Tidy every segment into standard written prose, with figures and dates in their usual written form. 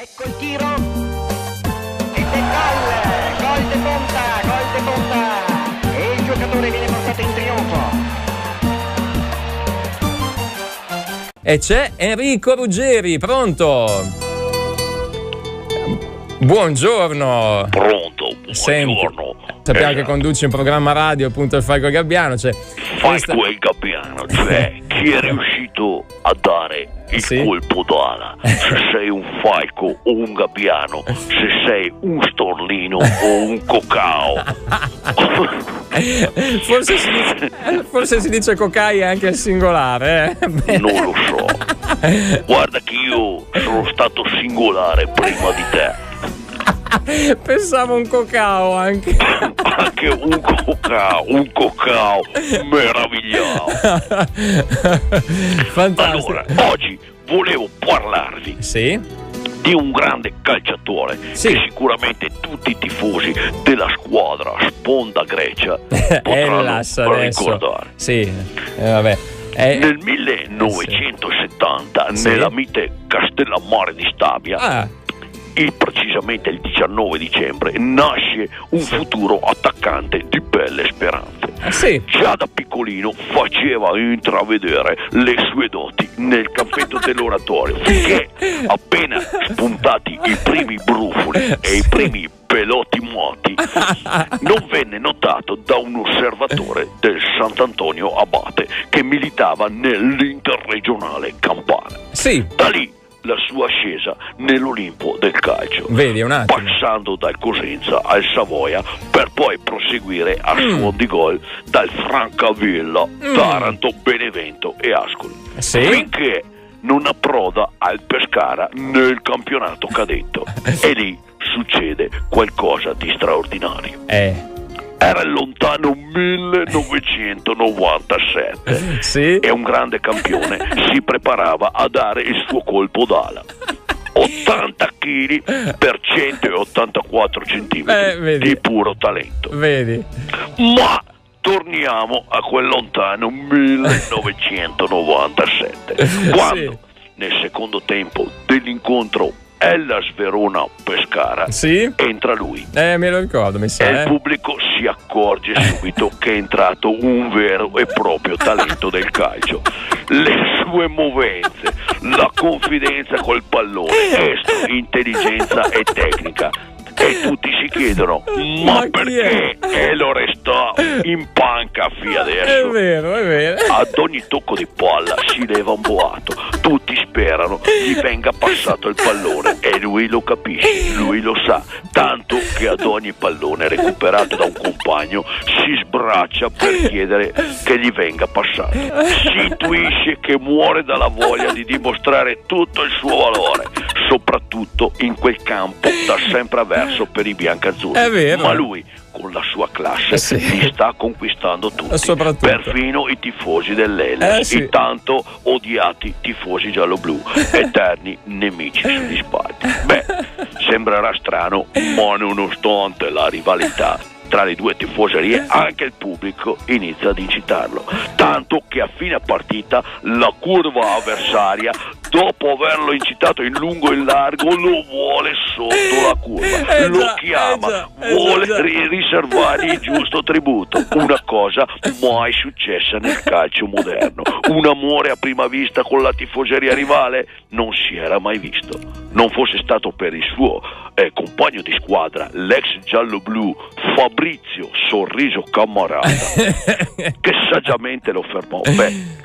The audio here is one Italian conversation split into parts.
Ecco il tiro ed è gol de Ponta e il giocatore viene portato in trionfo. E c'è Enrico Ruggeri, pronto? Buongiorno. Pronto, buongiorno. Sappiamo che conduci un programma radio, appunto, il Falco Gabbiano. Falco e Gabbiano, cioè chi è riuscito a dare il colpo d'ala, se sei un falco o un gabbiano, se sei un storlino o un cocao. Forse si dice cocai anche al singolare, Non lo so. Guarda che io sono stato singolare prima di te. Pensavo un cocao anche. Anche un cocao meravigliato. Fantastico. Allora, oggi volevo parlarvi di un grande calciatore che sicuramente tutti i tifosi della squadra Sponda Grecia potranno ricordare. Vabbè. Nel 1970 nella mite Castellammare di Stabia, precisamente il 19 dicembre, nasce un futuro attaccante di belle speranze. Già da piccolino faceva intravedere le sue doti nel campetto dell'oratorio, finché appena spuntati i primi brufoli e i primi pelotti moti non venne notato da un osservatore del Sant'Antonio Abate che militava nell'Interregionale Campana. Da lì la sua ascesa nell'Olimpo del calcio, passando dal Cosenza al Savoia per poi proseguire a suon di gol dal Francavilla, Taranto, Benevento e Ascoli, finché non approda al Pescara nel campionato cadetto e lì succede qualcosa di straordinario. Era il lontano 1997 e un grande campione si preparava a dare il suo colpo d'ala. 80 kg per 184 centimetri di puro talento. Ma torniamo a quel lontano 1997, quando nel secondo tempo dell'incontro Hellas Verona Pescara entra lui. Me lo ricordo, mi sa. E il pubblico si accorge subito che è entrato un vero e proprio talento del calcio. Le sue movenze, la confidenza col pallone, gesto, intelligenza e tecnica. E tutti si chiedono: ma perché lo resta in panca fino adesso? È vero. Ad ogni tocco di palla si leva un boato, tutti sperano gli venga passato il pallone e lui lo capisce, lui lo sa, tanto che ad ogni pallone recuperato da un compagno si sbraccia per chiedere che gli venga passato. Si intuisce che muore dalla voglia di dimostrare tutto il suo valore, soprattutto in quel campo da sempre avverso per i biancazzurri. Ma lui, con la sua classe, li sta conquistando tutti, perfino i tifosi dell'Hellas, i tanto odiati tifosi giallo-blu, eterni nemici sugli spalti. Sembrerà strano, ma nonostante la rivalità tra le due tifoserie, anche il pubblico inizia ad incitarlo, tanto che a fine partita la curva avversaria, dopo averlo incitato in lungo e in largo, lo vuole sotto la curva, lo chiama, vuole riservargli il giusto tributo, una cosa mai successa nel calcio moderno. Un amore a prima vista con la tifoseria rivale non si era mai visto, non fosse stato per il suo compagno di squadra, l'ex giallo-blu Fabrizio Sorriso Cammarata, che saggiamente lo fermò.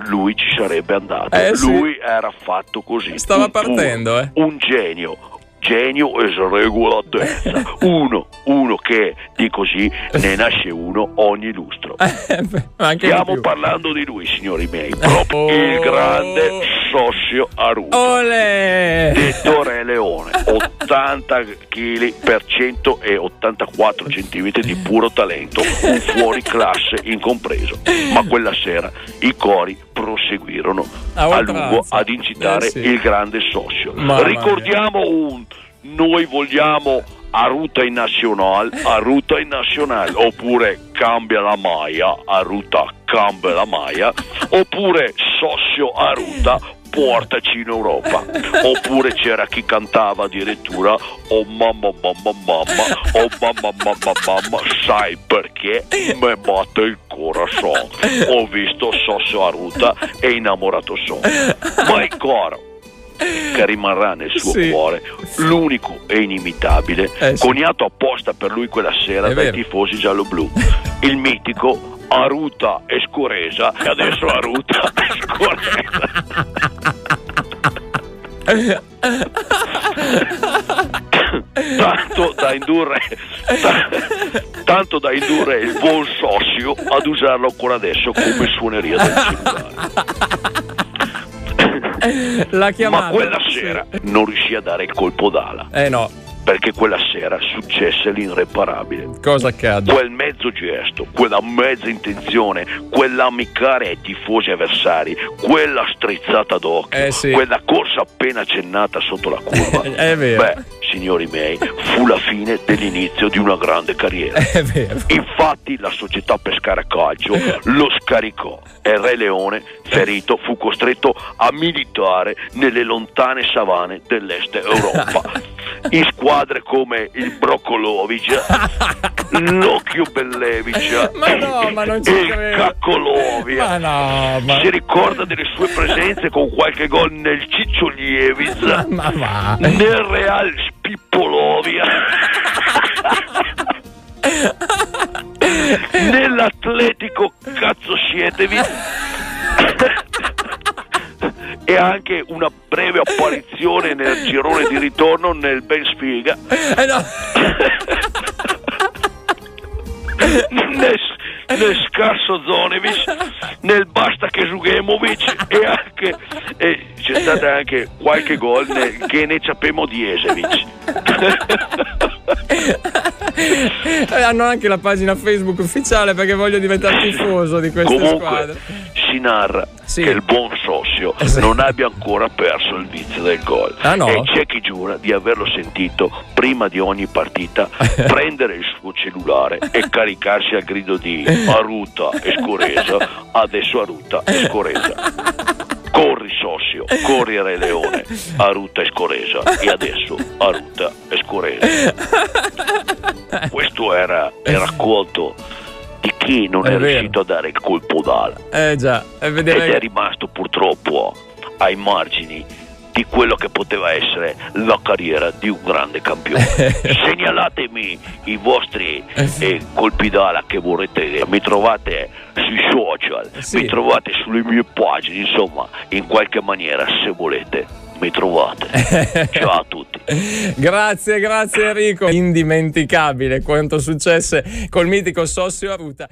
Lui ci sarebbe andato, lui era fatto così, stava partendo, un genio e sregolatezza, uno che di così ne nasce uno ogni lustro. Stiamo parlando di lui, signori miei, proprio il grande Sossio Aruta, detto Re Leone, 80 kg per 184 centimetri di puro talento, un fuori classe incompreso. Ma quella sera i cori proseguirono a lungo ad incitare il grande Sossio. Ricordiamo noi vogliamo Aruta in Nacional, oppure cambia la maglia, Aruta cambia la maglia, oppure Sossio Aruta portaci in Europa. Oppure c'era chi cantava addirittura oh mamma mamma mamma, oh mamma mamma mamma, sai perché me batte il corazon. Ho visto Sosso Aruta e innamorato sono. Ma il coro che rimarrà nel suo cuore, l'unico e inimitabile, coniato apposta per lui quella sera dai tifosi giallo-blu, il mitico Aruta e Scoresa, e adesso Aruta e Scoresa. Tanto da indurre il buon Sossio ad usarlo ancora adesso come suoneria del cellulare. L'ha chiamata. Ma quella sera non riuscì a dare il colpo d'ala. No. Perché quella sera successe l'irreparabile. Cosa accade? Quel mezzo gesto, quella mezza intenzione, quell'ammiccare ai tifosi avversari, quella strizzata d'occhio, quella corsa appena accennata sotto la curva. È vero. Beh, signori miei, fu la fine dell'inizio di una grande carriera. È vero. Infatti la società Pescara Calcio lo scaricò e il Re Leone, ferito, fu costretto a militare nelle lontane savane dell'est Europa. In squadre come il Broccolovic, l'Occhio Bellevic, ma non ci il credo. Caccolovia. Si ricorda delle sue presenze con qualche gol nel Cicciolievic, nel Real Spippolovia, nell'Atletico Cazzosietevic e anche una breve apparizione nel girone di ritorno nel Benfica, nel Scarso Zonevic, nel Basta Kesugemovic e c'è stata anche qualche gol nel Gene Ciapemo Diesevic. Hanno anche la pagina Facebook ufficiale perché voglio diventare tifoso di queste squadre. Si narra che il buon Sossio non abbia ancora perso il vizio del gol. E c'è chi giura di averlo sentito prima di ogni partita prendere il suo cellulare e caricarsi al grido di Aruta e Scoresa, adesso Aruta e Scoresa. Corri Sossio, corri Re Leone, Aruta e Scoresa, e adesso Aruta e Scoresa. Questo era il racconto di chi non è riuscito a dare il colpo d'ala. Ed è rimasto purtroppo ai margini di quello che poteva essere la carriera di un grande campione. Segnalatemi i vostri colpi d'ala che vorrete, mi trovate sui social, mi trovate sulle mie pagine, insomma, in qualche maniera, se volete, mi trovate. Ciao a tutti. Grazie Enrico. Indimenticabile quanto successe col mitico Sossio Aruta.